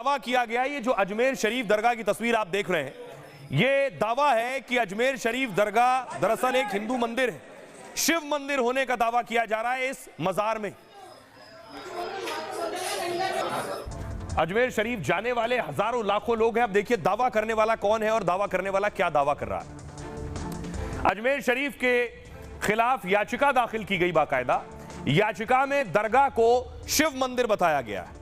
दावा किया गया, ये जो अजमेर शरीफ दरगाह की तस्वीर आप देख रहे हैं, ये दावा है कि अजमेर शरीफ दरगाह दरअसल एक हिंदू मंदिर है, शिव मंदिर होने का दावा किया जा रहा है इस मजार में। अजमेर शरीफ जाने वाले हजारों लाखों लोग हैं। अब देखिए दावा करने वाला कौन है और दावा करने वाला क्या दावा कर रहा है। अजमेर शरीफ के खिलाफ याचिका दाखिल की गई, बाकायदा याचिका में दरगाह को शिव मंदिर बताया गया है,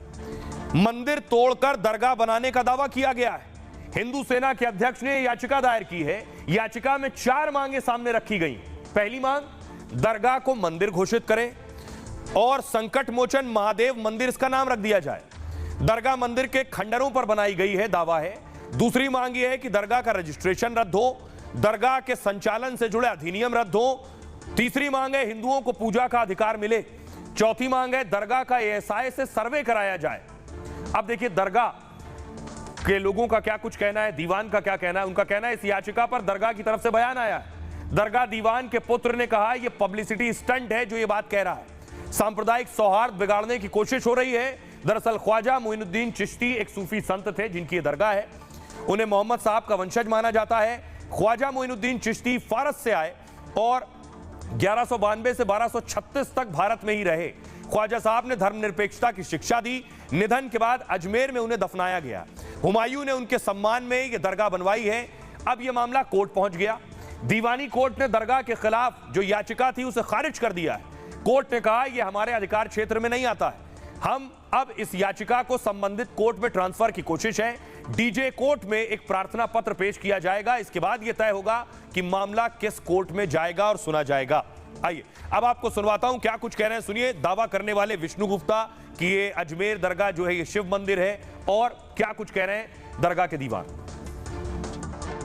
मंदिर तोड़कर दरगाह बनाने का दावा किया गया है। हिंदू सेना के अध्यक्ष ने याचिका दायर की है। याचिका में 4 मांगे सामने रखी गई। पहली मांग, दरगाह को मंदिर घोषित करें और संकट मोचन महादेव मंदिर इसका नाम रख दिया जाए। दरगाह मंदिर के खंडरों पर बनाई गई है, दावा है। दूसरी मांग यह है कि दरगाह का रजिस्ट्रेशन रद्द हो, दरगाह के संचालन से जुड़े अधिनियम रद्द हो। तीसरी मांग है हिंदुओं को पूजा का अधिकार मिले। चौथी मांग है दरगाह का एएसआई से सर्वे कराया जाए। अब देखिए दरगाह के लोगों का क्या कुछ कहना है, दीवान का क्या कहना है। उनका कहना है इस याचिका पर दरगाह की तरफ से बयान आया है। दरगाह दीवान के पुत्र ने कहा यह पब्लिसिटी स्टंट है जो ये बात कह रहा है, सांप्रदायिक सौहार्द बिगाड़ने की कोशिश हो रही है। दरअसल ख्वाजा मोइनुद्दीन चिश्ती एक सूफी संत थे जिनकी ये दरगाह है, उन्हें मोहम्मद साहब का वंशज माना जाता है। ख्वाजा मोइनुद्दीन चिश्ती फारस से आए और 1192 से 1236 तक भारत में ही रहे। ख्वाजा साहब ने धर्मनिरपेक्षता की शिक्षा दी। निधन के बाद अजमेर में उन्हें दफनाया गया। हुमायूं ने उनके सम्मान में यह दरगाह बनवाई है। अब यह मामला कोर्ट पहुंच गया। दीवानी कोर्ट ने दरगाह के खिलाफ जो याचिका थी उसे खारिज कर दिया है। कोर्ट ने कहा यह हमारे अधिकार क्षेत्र में नहीं आता है। हम अब इस याचिका को संबंधित कोर्ट में ट्रांसफर की कोशिश है। डीजे कोर्ट में एक प्रार्थना पत्र पेश किया जाएगा। इसके बाद यह तय होगा कि मामला किस कोर्ट में जाएगा और सुना जाएगा। आइए अब आपको सुनवाता हूं क्या कुछ कह रहे हैं, सुनिए। दावा करने वाले विष्णु गुप्ता कि ये अजमेर दरगाह जो है ये शिव मंदिर है, और क्या कुछ कह रहे हैं दरगाह के दीवान।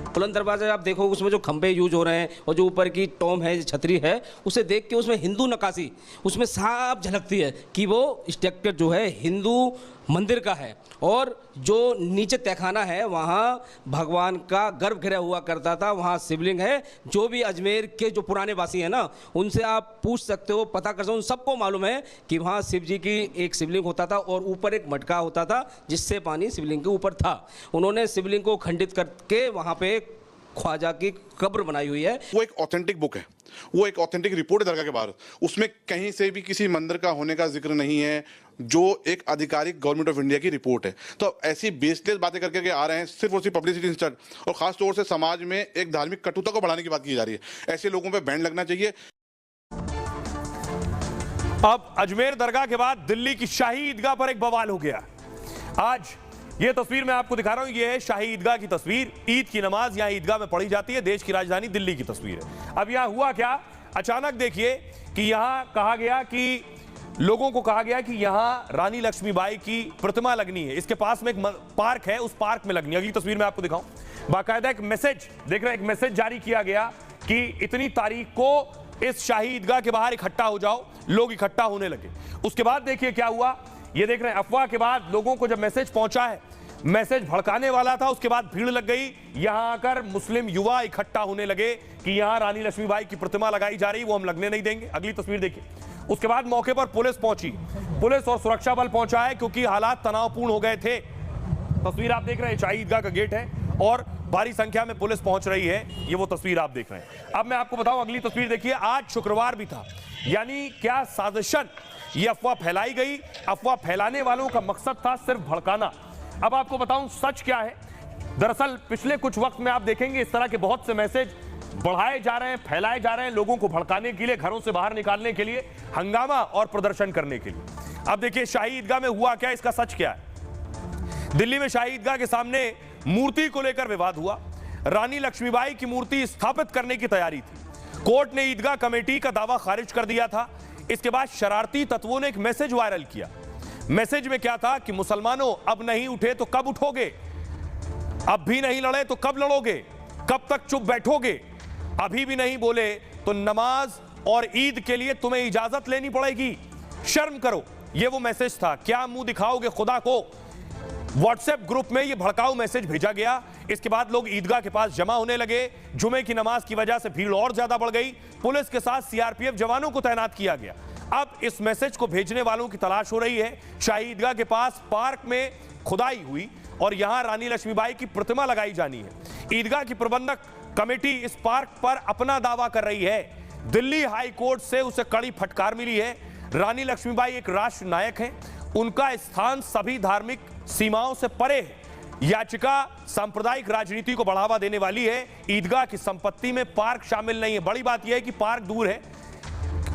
बुलंद दरवाजा आप देखो, उसमें जो खंभे यूज हो रहे हैं और जो ऊपर की टॉम है, छतरी है, उसे देख के उसमें हिंदू नक्काशी उसमें साफ झलकती है कि वो स्ट्रक्चर जो है हिंदू मंदिर का है। और जो नीचे तहखाना है वहाँ भगवान का गर्भगृह हुआ करता था, वहाँ शिवलिंग है। जो भी अजमेर के जो पुराने वासी हैं ना, उनसे आप पूछ सकते हो, पता कर सकते हो, उन सबको मालूम है कि वहाँ शिव जी की एक शिवलिंग होता था और ऊपर एक मटका होता था जिससे पानी शिवलिंग के ऊपर था। उन्होंने शिवलिंग को खंडित करके वहाँ पे ख्वाजा की कब्र बनाई हुई है। वो एक ऑथेंटिक बुक है, वो एक ऑथेंटिक रिपोर्ट है दरगाह के बाहर। उसमें कहीं से भी किसी मंदिर का होने का जिक्र नहीं है, जो एक आधिकारिक गवर्नमेंट ऑफ इंडिया की रिपोर्ट है। तो ऐसी बेसलेस बातें करके आ रहे हैं, सिर्फ उसी पब्लिसिटी स्टंट, और खास तौर से समाज में एक धार्मिक कटुता को बढ़ाने की बात की जा रही है। ऐसे लोगों पे बैन लगना चाहिए। अब अजमेर दरगाह के बाद दिल्ली की शाही ईदगाह पर एक बवाल हो गया। आज ये तस्वीर मैं आपको दिखा रहा हूं, ये है शाही ईदगाह की तस्वीर। ईद की नमाज यहां ईदगाह में पढ़ी जाती है। देश की राजधानी दिल्ली की तस्वीर है। अब यहां हुआ क्या, अचानक देखिए कि यहां कहा गया कि लोगों को कहा गया कि यहां रानी लक्ष्मीबाई की प्रतिमा लगनी है। इसके पास में एक पार्क है, उस पार्क में लगनी है। अगली तस्वीर में आपको दिखाऊं, बाकायदा एक मैसेज देख रहे हैं, एक मैसेज जारी किया गया कि इतनी तारीख को इस शाही ईदगाह के बाहर इकट्ठा हो जाओ। लोग इकट्ठा होने लगे। उसके बाद देखिए क्या हुआ, ये देख रहे हैं अफवाह के बाद लोगों को जब मैसेज पहुंचा है, मैसेज भड़काने वाला था, उसके बाद भीड़ लग गई। यहां आकर मुस्लिम युवा इकट्ठा होने लगे कि यहां रानी लक्ष्मीबाई की प्रतिमा लगाई जा रही, वो हम लगने नहीं देंगे। अगली तस्वीर देखिए। उसके बाद मौके पर पुलिस पहुंची, पुलिस और सुरक्षा बल पहुंचा है क्योंकि हालात तनावपूर्ण हो गए थे। तस्वीर आप देख रहे हैं, शाही ईदगाह का गेट है और भारी संख्या में पुलिस पहुंच रही है। ये वो तस्वीर आप देख रहे हैं। अब मैं आपको बताऊं, अगली तस्वीर देखिए। आज शुक्रवार भी था, यानी क्या साजिशन, ये अफवाह फैलाई गई। अफवाह फैलाने वालों का मकसद था सिर्फ भड़काना। अब आपको बताऊं सच क्या है। दरअसल पिछले कुछ वक्त में आप देखेंगे इस तरह के बहुत से मैसेज बढ़ाए जा रहे हैं, फैलाए जा रहे हैं, लोगों को भड़काने के लिए, घरों से बाहर निकालने के लिए, हंगामा और प्रदर्शन करने के लिए। अब देखिए शाही ईदगाह में हुआ क्या, इसका सच क्या है। दिल्ली में शाही ईदगाह के सामने मूर्ति को लेकर विवाद हुआ। रानी लक्ष्मीबाई की मूर्ति स्थापित करने की तैयारी थी। कोर्ट ने ईदगाह कमेटी का दावा खारिज कर दिया था। इसके बाद शरारती तत्वों ने एक मैसेज वायरल किया। मैसेज में क्या था कि मुसलमानों अब नहीं उठे तो कब उठोगे, अब भी नहीं लड़े तो कब लड़ोगे, कब तक चुप बैठोगे, अभी भी नहीं बोले तो नमाज और ईद के लिए तुम्हें इजाजत लेनी पड़ेगी, शर्म करो। ये वो मैसेज था। क्या मुंह दिखाओगे खुदा को। व्हाट्सएप ग्रुप में ये भड़काऊ मैसेज भेजा गया। इसके बाद लोग ईदगाह के पास जमा होने लगे। जुमे की नमाज की वजह से भीड़ और ज्यादा बढ़ गई। पुलिस के साथ सीआरपीएफ जवानों को तैनात किया गया। अब इस मैसेज को भेजने वालों की तलाश हो रही है। शाही ईदगाह के पास पार्क में खुदाई हुई और यहां रानी लक्ष्मीबाई की प्रतिमा लगाई जानी है। ईदगाह की प्रबंधक कमेटी इस पार्क पर अपना दावा कर रही है। दिल्ली हाई कोर्ट से उसे कड़ी फटकार मिली है। रानी लक्ष्मीबाई एक राष्ट्र नायक हैं, उनका स्थान सभी धार्मिक सीमाओं से परे है। याचिका सांप्रदायिक राजनीति को बढ़ावा देने वाली है। ईदगाह की संपत्ति में पार्क शामिल नहीं है। बड़ी बात यह है कि पार्क दूर है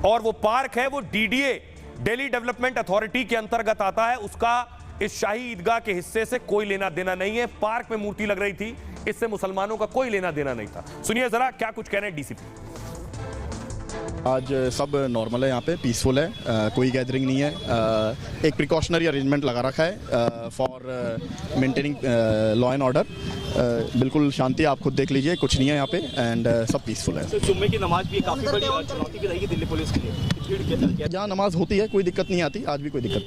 और वो पार्क है वो डीडीए दिल्ली डेवलपमेंट अथॉरिटी के अंतर्गत आता है। उसका इस शाही ईदगाह के हिस्से से कोई लेना देना नहीं है। पार्क में मूर्ति लग रही थी, इससे मुसलमानों का कोई लेना देना नहीं था। सुनिए जरा क्या कुछ कह रहे हैं डीसीपी। आज सब नॉर्मल है, यहाँ पे पीसफुल है, कोई गैदरिंग नहीं है। एक प्रिकॉशनरी अरेंजमेंट लगा रखा है for maintaining law and order. बिल्कुल शांति, आप खुद देख लीजिए, कुछ नहीं है यहाँ पे एंड सब पीसफुल है। जुम्मे की नमाज भी काफी बड़ी चुनौती भी रहेगी दिल्ली पुलिस के लिए। जहाँ नमाज होती है कोई दिक्कत नहीं आती, आज भी कोई दिक्कत